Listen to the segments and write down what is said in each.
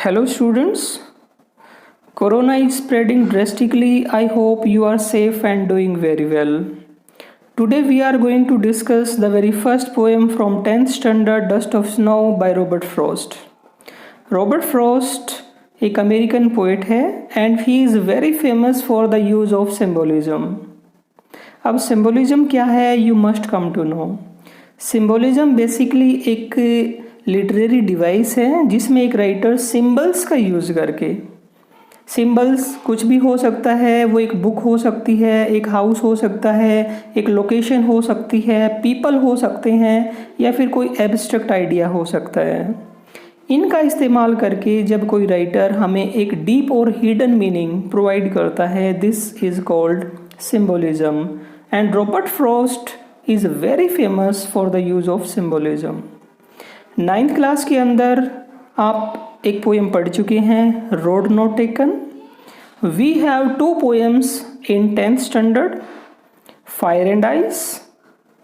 Hello students, Corona is spreading drastically. I hope you are safe and doing very well. Today we are going to discuss the very first poem from 10th standard Dust of Snow by Robert Frost. Robert Frost एक American poet है and he is very famous for the use of symbolism. अब symbolism क्या है you must come to know. Symbolism basically एक literary device है जिसमें एक writer symbols का यूज़ करके, सिंबल्स कुछ भी हो सकता है, वो एक बुक हो सकती है, एक हाउस हो सकता है, एक लोकेशन हो सकती है, पीपल हो सकते हैं या फिर कोई एब्स्ट्रैक्ट आइडिया हो सकता है. इनका इस्तेमाल करके जब कोई राइटर हमें एक डीप और हिडन मीनिंग प्रोवाइड करता है, this is called symbolism and Robert Frost is very famous for the use of symbolism. 9th class के अंदर आप एक पोएम पढ़ चुके हैं, road not taken. We have 2 poems in 10th standard, fire and ice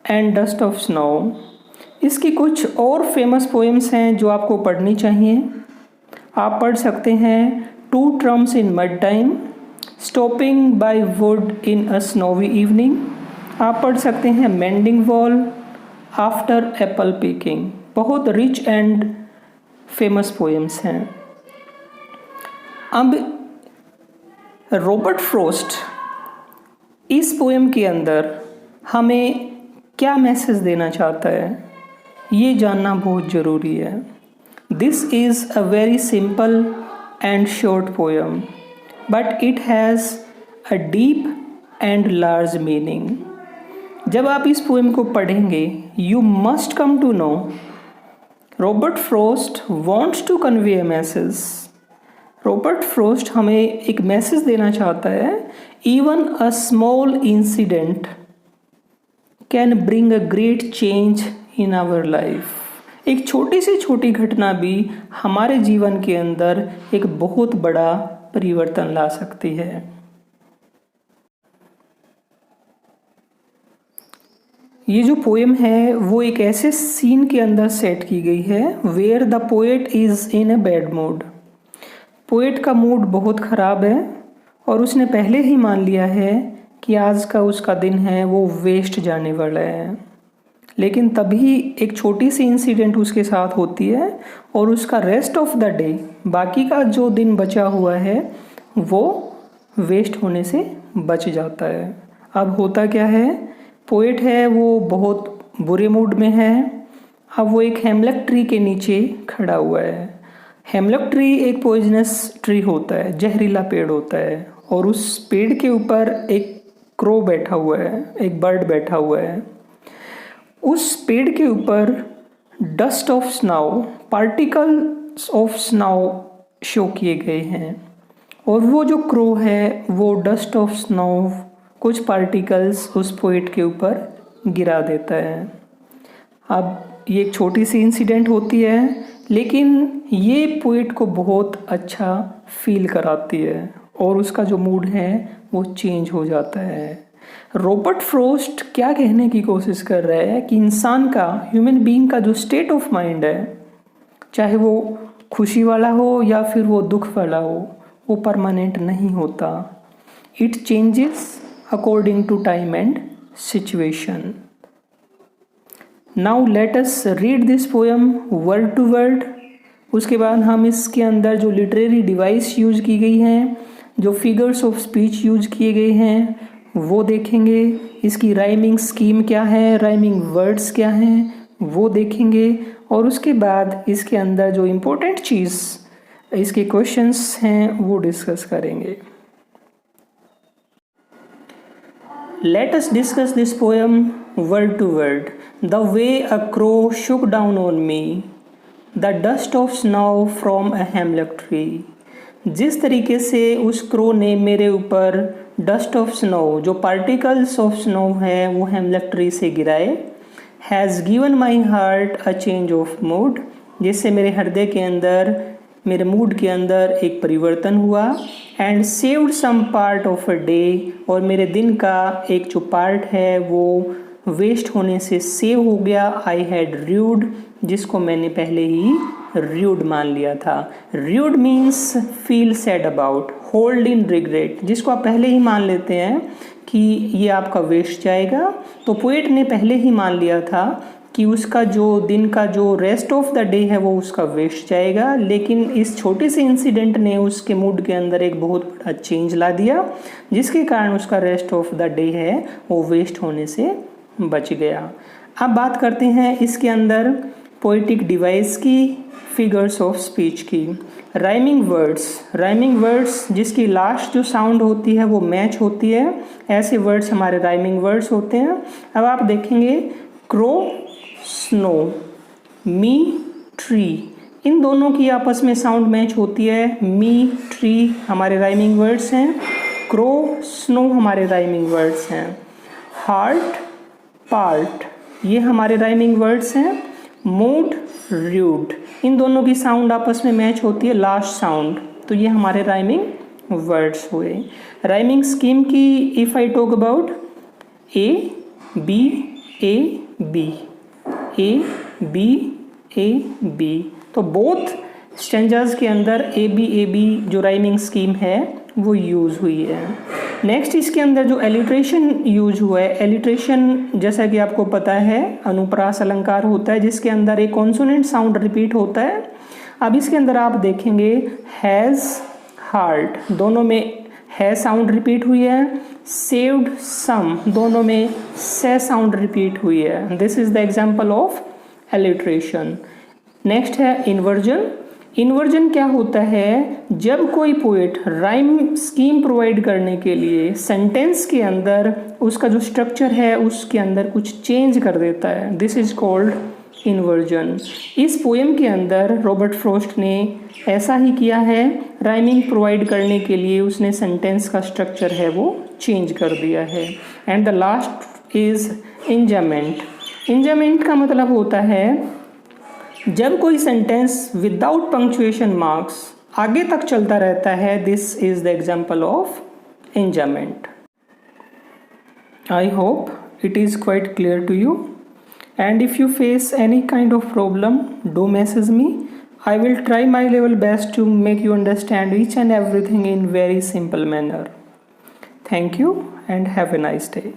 and dust of snow. इसकी कुछ और फेमस पोएम्स हैं जो आपको पढ़नी चाहिए. आप पढ़ सकते हैं 2 terms in mud time, stopping by would in a snowy evening. आप पढ़ सकते हैं mending wall, after Apple picking. बहुत रिच एंड फेमस पोएम्स हैं. अब रॉबर्ट फ्रॉस्ट इस पोएम के अंदर हमें क्या मैसेज देना चाहता है ये जानना बहुत ज़रूरी है. This is a very simple and short poem but it has a deep and large meaning. जब आप इस पोएम को पढ़ेंगे you must come to know Robert Frost wants to convey a message. Robert Frost हमें एक message देना चाहता है. Even a small incident can bring a great change in our life. एक छोटी से छोटी घटना भी हमारे जीवन के अंदर एक बहुत बड़ा परिवर्तन ला सकती है. ये जो पोएम है वो एक ऐसे सीन के अंदर सेट की गई है where the poet is in a bad mood. Poet का मूड बहुत ख़राब है और उसने पहले ही मान लिया है कि आज का उसका दिन है वो वेस्ट जाने वाला है. लेकिन तभी एक छोटी सी इंसिडेंट उसके साथ होती है और उसका रेस्ट ऑफ द डे, बाकी का जो दिन बचा हुआ है वो वेस्ट होने से बच जाता है. अब होता क्या है, पोएट है वो बहुत बुरे मूड में है. अब वो एक हेमलक ट्री के नीचे खड़ा हुआ है. हेमलक ट्री एक पॉइजनस ट्री होता है, जहरीला पेड़ होता है और उस पेड़ के ऊपर एक क्रो बैठा हुआ है, एक बर्ड बैठा हुआ है. उस पेड़ के ऊपर dust of snow, particles of snow show किए गए हैं और वो जो क्रो है वो डस्ट ऑफ स्नो कुछ पार्टिकल्स उस पोएट के ऊपर गिरा देता है. अब ये एक छोटी सी इंसिडेंट होती है लेकिन ये पोएट को बहुत अच्छा फील कराती है और उसका जो मूड है वो चेंज हो जाता है. रॉबर्ट फ्रॉस्ट क्या कहने की कोशिश कर रहा है कि इंसान का, ह्यूमन बीइंग का जो स्टेट ऑफ माइंड है, चाहे वो खुशी वाला हो या फिर वो दुख वाला हो, वो परमानेंट नहीं होता. It changes according to time and situation. Now let us read this poem word to word. उसके बाद हम इसके अंदर जो लिटरेरी डिवाइस यूज की गई हैं, जो फिगर्स ऑफ स्पीच यूज किए गए हैं वो देखेंगे. इसकी राइमिंग स्कीम क्या है, राइमिंग वर्ड्स क्या हैं वो देखेंगे और उसके बाद इसके अंदर जो इम्पोर्टेंट चीज़, इसके क्वेश्चंस हैं वो डिस्कस करेंगे. Let us discuss this poem word to word. The way a crow shook down on me, the dust of snow from a hemlock tree. जिस तरीके से उस क्रो ने मेरे ऊपर डस्ट ऑफ स्नो, जो पार्टिकल्स ऑफ स्नो है वो हेमलक ट्री से गिराए, has given my heart a change of mood, जिससे मेरे हृदय के अंदर, मेरे मूड के अंदर एक परिवर्तन हुआ. And saved some part of a day, और मेरे दिन का एक जो पार्ट है वो वेस्ट होने से सेव हो गया. आई हैड र्यूड जिसको मैंने पहले ही rude मान लिया था। rude means feel sad about, hold in regret, जिसको आप पहले ही मान लेते हैं कि ये आपका वेस्ट जाएगा। तो पोएट ने पहले ही मान लिया था कि उसका जो दिन का जो रेस्ट ऑफ द डे है वो उसका वेस्ट जाएगा, लेकिन इस छोटे से इंसिडेंट ने उसके मूड के अंदर एक बहुत बड़ा चेंज ला दिया, जिसके कारण उसका रेस्ट ऑफ द डे है वो वेस्ट होने से बच गया। अब बात करते हैं इसके अंदर पोएटिक डिवाइस की, फिगर्स ऑफ स्पीच की। राइमिंग वर्ड्स जिसकी लास्ट जो साउंड होती है वो मैच होती है, ऐसे वर्ड्स हमारे राइमिंग वर्ड्स होते हैं। अब आप देखेंगे क्रो, स्नो, मी, ट्री, इन दोनों की आपस में साउंड मैच होती है। मी, ट्री हमारे राइमिंग वर्ड्स हैं, क्रो, स्नो हमारे राइमिंग वर्ड्स हैं। हार्ट, पार्ट ये हमारे राइमिंग वर्ड्स हैं। मूड, रूड, इन दोनों की साउंड आपस में मैच होती है, लास्ट साउंड, तो ये हमारे राइमिंग वर्ड्स हुए। राइमिंग स्कीम की if I talk about A B A B, A B, तो बोथ स्टेंजास के अंदर ए बी जो राइमिंग स्कीम है वो यूज़ हुई है। नेक्स्ट इसके अंदर जो एलिट्रेशन यूज हुआ है, एलिट्रेशन जैसा कि आपको पता है अनुप्रास अलंकार होता है जिसके अंदर एक कॉन्सोनेंट साउंड रिपीट होता है। अब इसके अंदर आप देखेंगे हैज़, हार्ट, दोनों में है साउंड रिपीट हुई है। सेव्ड, सम, दोनों में से साउंड रिपीट हुई है। This is the example of alliteration. Next है इन्वर्जन। इन्वर्जन क्या होता है, जब कोई पोएट राइम स्कीम प्रोवाइड करने के लिए सेंटेंस के अंदर उसका जो स्ट्रक्चर है उसके अंदर कुछ चेंज कर देता है, दिस इज कॉल्ड इन्वर्जन। इस पोएम के अंदर रॉबर्ट फ्रॉस्ट ने ऐसा ही किया है, राइमिंग प्रोवाइड करने के लिए उसने सेंटेंस का स्ट्रक्चर है वो चेंज कर दिया है। And the last is enjoyment. Enjoyment का मतलब होता है जब कोई सेंटेंस विदाउट पंक्चुएशन मार्क्स आगे तक चलता रहता है, this is the example of enjoyment. I hope it is quite clear to you, and if you face any kind of problem, do message me. I will try my level best to make you understand each and everything in very simple manner. Thank you and have a nice day.